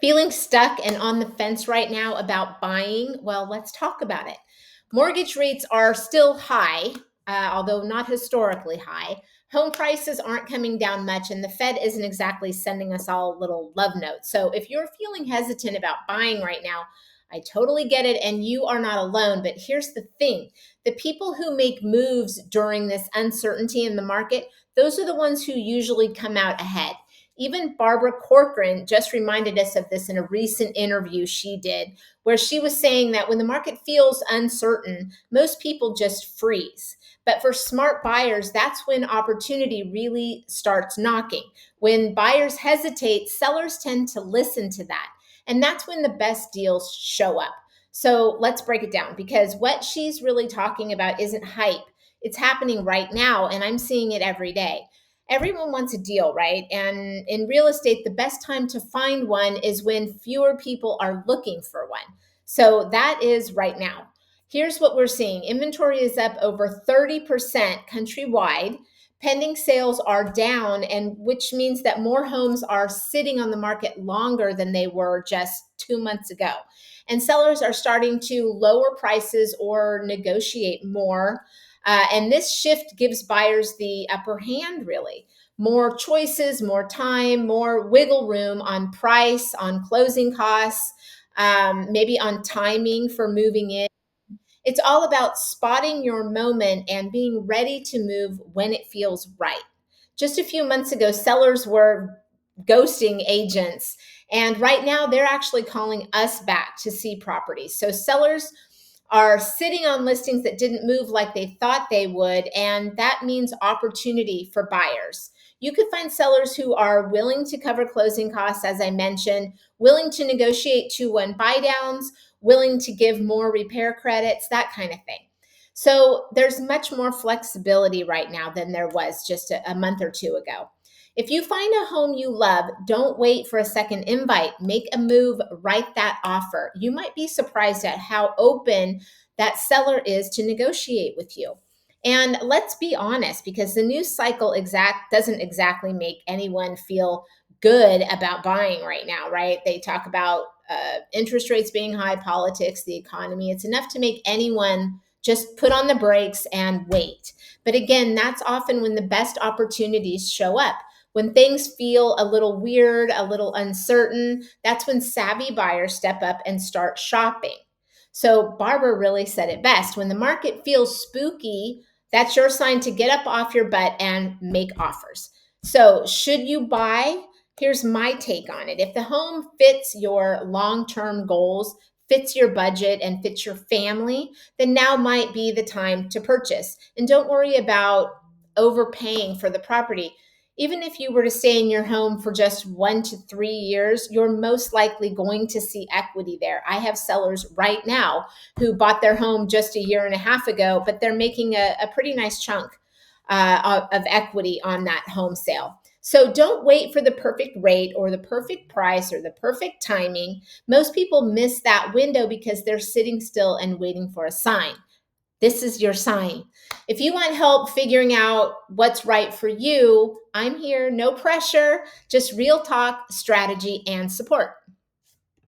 Feeling stuck and on the fence right now about buying? Well, let's talk about it. Mortgage rates are still high, although not historically high. Home prices aren't coming down much, and the Fed isn't exactly sending us all little love notes. So, if you're feeling hesitant about buying right now, I totally get it, and you are not alone. But here's the thing: the people who make moves during this uncertainty in the market, those are the ones who usually come out ahead. Even Barbara Corcoran just reminded us of this in a recent interview she did, where she was saying that when the market feels uncertain, most people just freeze. But for smart buyers, that's when opportunity really starts knocking. When buyers hesitate, sellers tend to listen to that. And that's when the best deals show up. So let's break it down, because what she's really talking about isn't hype. It's happening right now, and I'm seeing it every day. Everyone wants a deal, right? And in real estate, the best time to find one is when fewer people are looking for one. So that is right now. Here's what we're seeing: inventory is up over 30% countrywide. Pending sales are down, and which means that more homes are sitting on the market longer than they were just 2 months ago. And sellers are starting to lower prices or negotiate more, and this shift gives buyers the upper hand, really. More choices, more time, more wiggle room on price, on closing costs, maybe on timing for moving in. It's all about spotting your moment and being ready to move when it feels right. Just a few months ago, sellers were ghosting agents, and right now they're actually calling us back to see properties. So sellers are sitting on listings that didn't move like they thought they would, and that means opportunity for buyers. You could find sellers who are willing to cover closing costs, as I mentioned, willing to negotiate 2-1 buy downs, willing to give more repair credits, that kind of thing. So there's much more flexibility right now than there was just a month or two ago. If you find a home you love, don't wait for a second invite. Make a move, write that offer. You might be surprised at how open that seller is to negotiate with you. And let's be honest, because the news cycle doesn't exactly make anyone feel good about buying right now, right? They talk about interest rates being high, politics, the economy. It's enough to make anyone just put on the brakes and wait. But again, that's often when the best opportunities show up. When things feel a little weird, a little uncertain, that's when savvy buyers step up and start shopping. So Barbara really said it best: when the market feels spooky, that's your sign to get up off your butt and make offers. So should you buy? Here's my take on it. If the home fits your long-term goals, fits your budget, and fits your family, then now might be the time to purchase. And don't worry about overpaying for the property. Even if you were to stay in your home for just 1 to 3 years, you're most likely going to see equity there. I have sellers right now who bought their home just a year and a half ago, but they're making a pretty nice chunk of equity on that home sale. So don't wait for the perfect rate or the perfect price or the perfect timing. Most people miss that window because they're sitting still and waiting for a sign. This is your sign. If you want help figuring out what's right for you, I'm here. No pressure, just real talk, strategy, and support.